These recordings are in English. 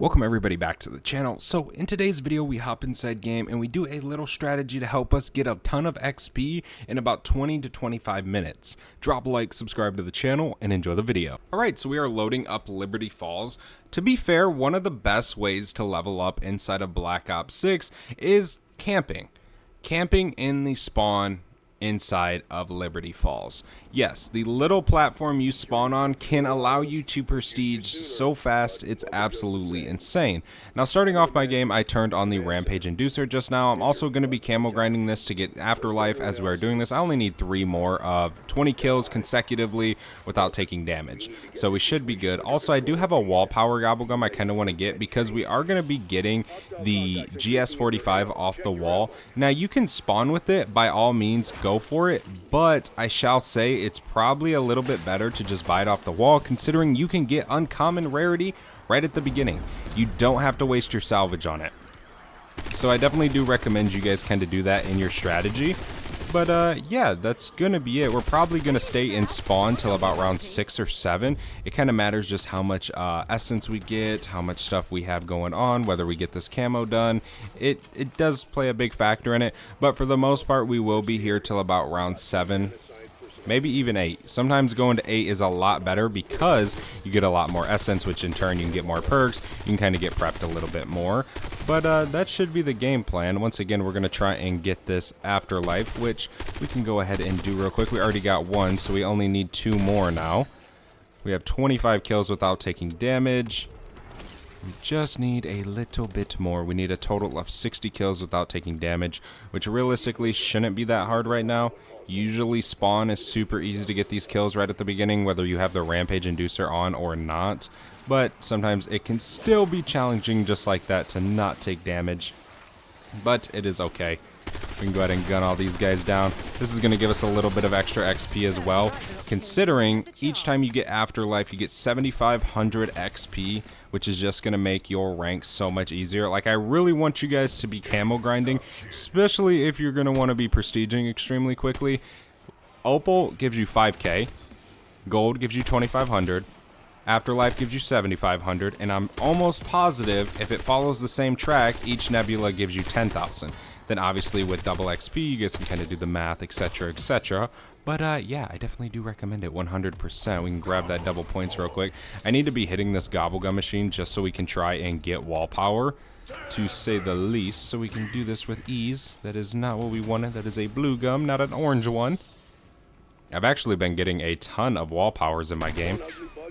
Welcome everybody back to the channel. So in today's video we hop inside game and we do a little strategy to help us get a ton of XP in about 20 to 25 minutes. Drop a like, subscribe to the channel, and enjoy the video. Alright, so we are loading up Liberty Falls. To be fair, one of the best ways to level up inside of Black Ops 6 is camping. Camping in the spawn inside of Liberty Falls. Yes, the little platform you spawn on can allow you to prestige so fast, it's absolutely insane. Now starting off my game, I turned on the Rampage Inducer just now. I'm also going to be camo grinding this to get Afterlife as we're doing this. I only need 3 more of 20 kills consecutively without taking damage. So we should be good. Also, I do have a wall power gobblegum I kind of want to get because we are going to be getting the GS45 off the wall. Now you can spawn with it, by all means go for it, but I shall say it's probably a little bit better to just buy it off the wall, considering you can get uncommon rarity right at the beginning. You don't have to waste your salvage on it. So I definitely do recommend you guys kind of do that in your strategy. But yeah, that's gonna be it. We're probably gonna stay in spawn till about round 6 or 7. It kind of matters just how much essence we get, how much stuff we have going on, whether we get this camo done. It does play a big factor in it, but for the most part we will be here till about round 7. Maybe even 8. Sometimes going to 8 is a lot better because you get a lot more essence, which in turn you can get more perks. You can kind of get prepped a little bit more. But that should be the game plan. Once again, we're going to try and get this Afterlife, which we can go ahead and do real quick. We already got 1, so we only need 2 more now. We have 25 kills without taking damage. We just need a little bit more. We need a total of 60 kills without taking damage, which realistically shouldn't be that hard right now. Usually spawn is super easy to get these kills right at the beginning, whether you have the Rampage Inducer on or not. But sometimes it can still be challenging just like that to not take damage. But it is okay. We can go ahead and gun all these guys down. This is going to give us a little bit of extra XP as well, considering each time you get Afterlife, you get 7,500 XP, which is just going to make your rank so much easier. Like, I really want you guys to be camo grinding, especially if you're going to want to be prestiging extremely quickly. Opal gives you 5k, Gold gives you 2,500, Afterlife gives you 7,500, and I'm almost positive if it follows the same track, each Nebula gives you 10,000. Then obviously with double XP, you guys can kind of do the math, etc., etc. But yeah, I definitely do recommend it 100%. We can grab that double points real quick. I need to be hitting this gobblegum machine just so we can try and get wall power, to say the least. So we can do this with ease. That is not what we wanted. That is a blue gum, not an orange one. I've actually been getting a ton of wall powers in my game.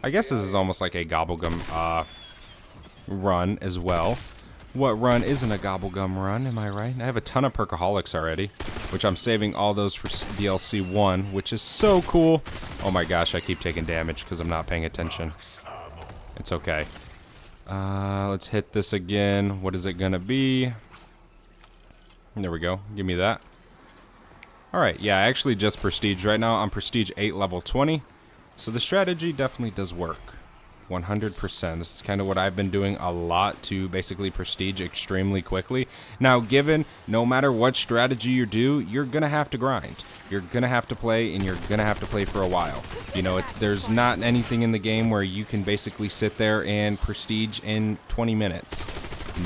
I guess this is almost like a gobblegum run as well. What run isn't a gobblegum run, am I right? I have a ton of Perkaholics already, which I'm saving all those for DLC 1, which is so cool. Oh my gosh, I keep taking damage because I'm not paying attention. It's okay. Let's hit this again. What is it gonna be? There we go. Give me that. Alright, yeah, I actually just prestige right now. I'm prestige 8 level 20. So the strategy definitely does work. 100%. This is kind of what I've been doing a lot to basically prestige extremely quickly. Now, given no matter what strategy you do, you're going to have to grind. You're going to have to play, and you're going to have to play for a while. You know, there's not anything in the game where you can basically sit there and prestige in 20 minutes.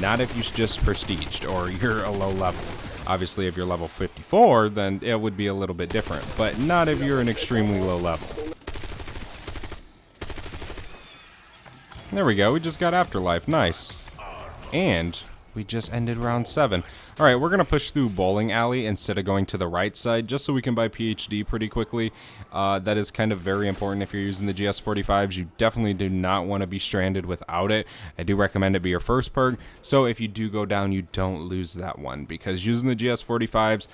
Not if you just prestiged or you're a low level. Obviously, if you're level 54, then it would be a little bit different. But not if you're an extremely low level. There we go, we just got Afterlife, nice. And we just ended round 7. Alright, we're going to push through Bowling Alley instead of going to the right side, just so we can buy PhD pretty quickly. That is kind of very important if you're using the GS45s. You definitely do not want to be stranded without it. I do recommend it be your first perk, so if you do go down, you don't lose that one. Because using the GS45s,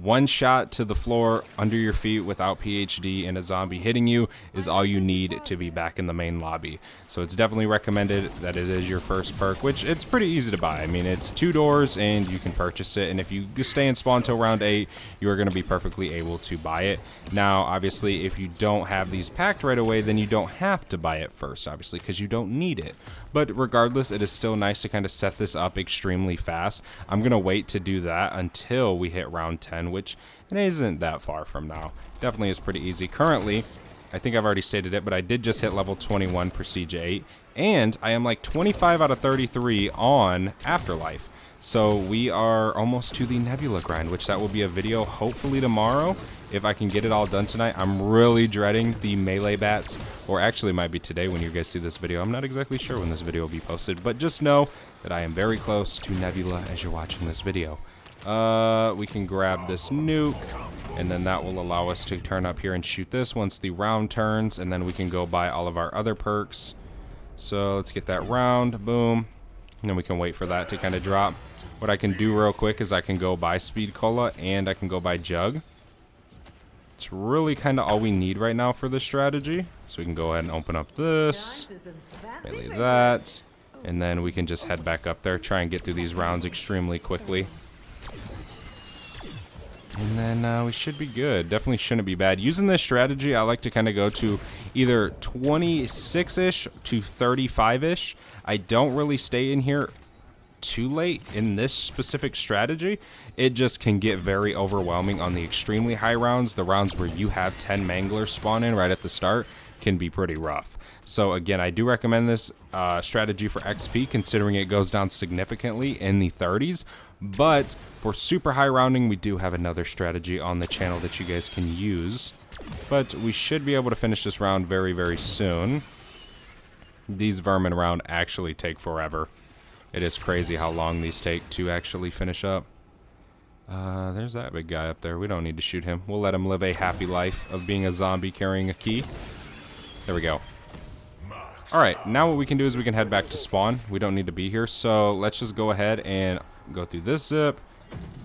one shot to the floor under your feet without PhD and a zombie hitting you is all you need to be back in the main lobby. So it's definitely recommended that it is your first perk, which it's pretty easy to buy. I mean, it's 2 doors and you can purchase it, and if you stay in spawn till round 8, you are going to be perfectly able to buy it. Now, obviously, if you don't have these packed right away, then you don't have to buy it first, obviously, because you don't need it. But regardless, it is still nice to kind of set this up extremely fast. I'm going to wait to do that until we hit round 10, which it isn't that far from now. Definitely is pretty easy. Currently, I think I've already stated it, but I did just hit level 21 Prestige 8. And I am like 25 out of 33 on Afterlife. So we are almost to the Nebula grind, which that will be a video hopefully tomorrow. If I can get it all done tonight. I'm really dreading the melee bats, or actually it might be today when you guys see this video. I'm not exactly sure when this video will be posted, but just know that I am very close to Nebula as you're watching this video. We can grab this nuke, and then that will allow us to turn up here and shoot this once the round turns, and then we can go buy all of our other perks. So let's get that round, boom, and then we can wait for that to kind of drop. What I can do real quick is I can go buy Speed Cola, and I can go buy Jug. It's really kind of all we need right now for this strategy. So we can go ahead and open up this, melee that, and then we can just head back up there, try and get through these rounds extremely quickly. And then we should be good. Definitely shouldn't be bad. Using this strategy, I like to kind of go to either 26-ish to 35-ish. I don't really stay in here too late in this specific strategy. It just can get very overwhelming on the extremely high rounds. The rounds where you have 10 manglers spawn in right at the start can be pretty rough. So again, I do recommend this strategy for XP, considering it goes down significantly in the 30s. But for super high rounding, we do have another strategy on the channel that you guys can use. But we should be able to finish this round very, very soon. These vermin round actually take forever. It is crazy how long these take to actually finish up. There's that big guy up there. We don't need to shoot him. We'll let him live a happy life of being a zombie carrying a key. There we go. Alright, now what we can do is we can head back to spawn. We don't need to be here, so let's just go ahead and go through this zip.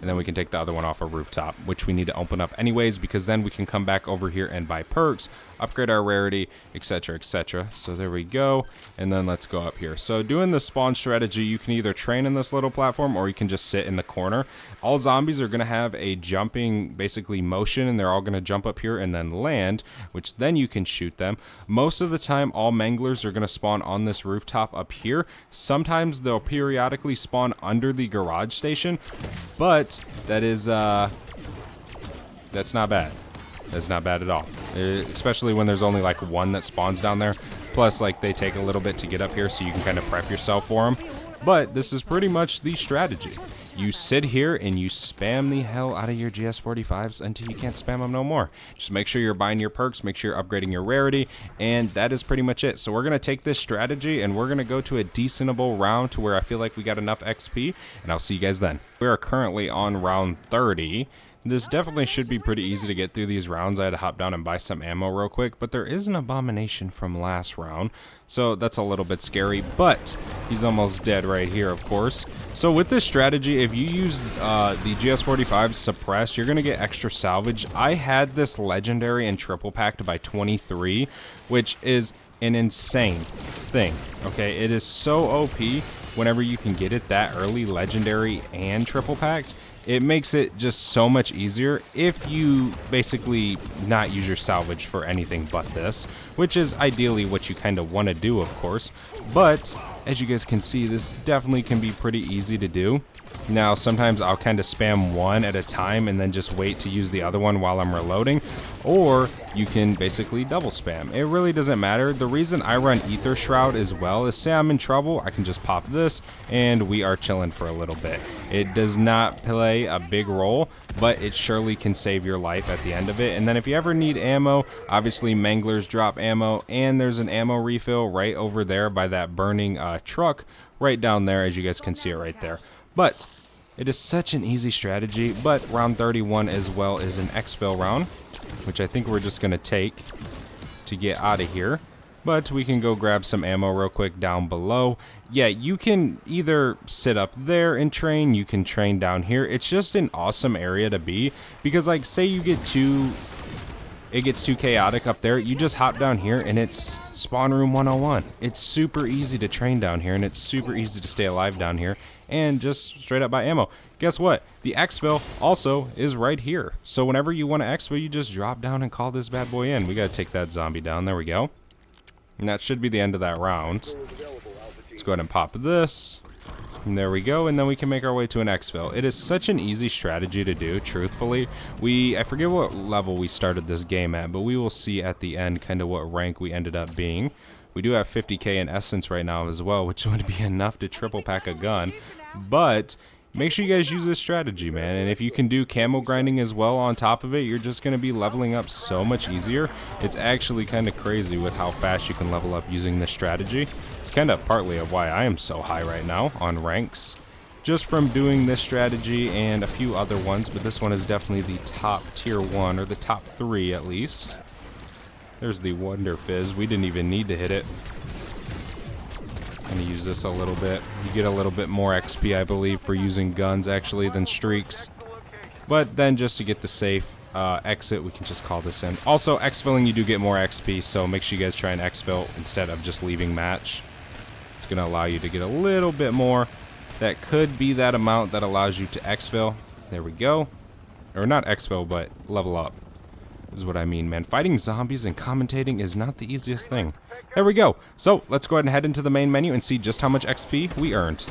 And then we can take the other one off our rooftop, which we need to open up anyways, because then we can come back over here and buy perks, upgrade our rarity, etc, etc. So there we go, and then let's go up here. So doing the spawn strategy, you can either train in this little platform, or you can just sit in the corner. All zombies are going to have a jumping, basically, motion, and they're all going to jump up here and then land, which then you can shoot them. Most of the time, all manglers are going to spawn on this rooftop up here. Sometimes they'll periodically spawn under the garage station, but that is, that's not bad. That's not bad at all. Especially when there's only like one that spawns down there. Plus, like, they take a little bit to get up here, so you can kind of prep yourself for them. But this is pretty much the strategy. You sit here and you spam the hell out of your GS45s until you can't spam them no more. Just make sure you're buying your perks, make sure you're upgrading your rarity, and that is pretty much it. So we're going to take this strategy and we're going to go to a decentable round to where I feel like we got enough XP, and I'll see you guys then. We are currently on round 30. This definitely should be pretty easy to get through these rounds. I had to hop down and buy some ammo real quick, but there is an abomination from last round, so that's a little bit scary, but he's almost dead right here, of course. So with this strategy, if you use the GS45 suppressed, you're going to get extra salvage. I had this legendary and triple packed by 23, which is an insane thing, okay? It is so OP whenever you can get it that early, legendary and triple packed. It makes it just so much easier if you basically not use your salvage for anything but this, which is ideally what you kind of want to do, of course. But as you guys can see, this definitely can be pretty easy to do. Now, sometimes I'll kind of spam one at a time and then just wait to use the other one while I'm reloading, or you can basically double spam. It really doesn't matter. The reason I run Ether Shroud as well is, say I'm in trouble, I can just pop this and we are chilling for a little bit. It does not play a big role, but it surely can save your life at the end of it. And then if you ever need ammo, obviously manglers drop ammo, and there's an ammo refill right over there by that burning truck right down there, as you guys can see it right there. But it is such an easy strategy. But round 31 as well is an Exfil round, which I think we're just going to take to get out of here. But we can go grab some ammo real quick down below. Yeah, you can either sit up there and train, you can train down here. It's just an awesome area to be, because like, say you get it gets too chaotic up there, you just hop down here and it's spawn room 101. It's super easy to train down here, and it's super easy to stay alive down here, and just straight up buy ammo. Guess what? The Exfil also is right here. So whenever you want to Exfil, you just drop down and call this bad boy in. We got to take that zombie down. There we go. And that should be the end of that round. Let's go ahead and pop this. And there we go, and then we can make our way to an Exfil. It is such an easy strategy to do, truthfully. I forget what level we started this game at, but we will see at the end kind of what rank we ended up being. We do have 50k in essence right now as well, which would be enough to triple pack a gun. But make sure you guys use this strategy, man. And if you can do camo grinding as well on top of it, you're just going to be leveling up so much easier. It's actually kind of crazy with how fast you can level up using this strategy. It's kind of partly of why I am so high right now on ranks, just from doing this strategy and a few other ones, but this one is definitely the top tier 1, or the top 3 at least. There's the Wonder Fizz. We didn't even need to hit it. I'm going to use this a little bit. You get a little bit more XP, I believe, for using guns, actually, than streaks. But then just to get the safe exit, we can just call this in. Also, Exfilling, you do get more XP, so make sure you guys try and Exfil instead of just leaving match. It's going to allow you to get a little bit more. That could be that amount that allows you to Exfil. There we go. Or not Exfil, but level up. Is what I mean, man. Fighting zombies and commentating is not the easiest thing. There we go. So let's go ahead and head into the main menu and see just how much XP we earned.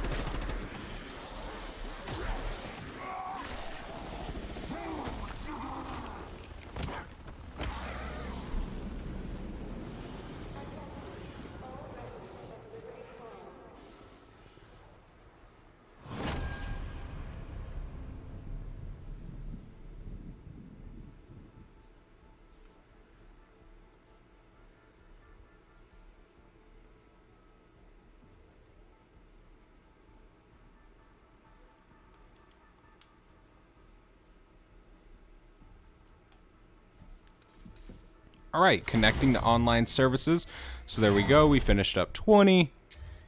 Alright, connecting to online services. So there we go, we finished up 20.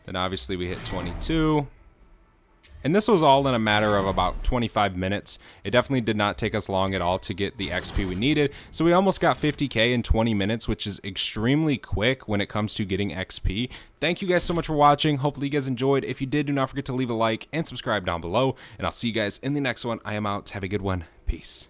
Then obviously we hit 22. And this was all in a matter of about 25 minutes. It definitely did not take us long at all to get the XP we needed. So we almost got 50k in 20 minutes, which is extremely quick when it comes to getting XP. Thank you guys so much for watching. Hopefully you guys enjoyed. If you did, do not forget to leave a like and subscribe down below. And I'll see you guys in the next one. I am out. Have a good one. Peace.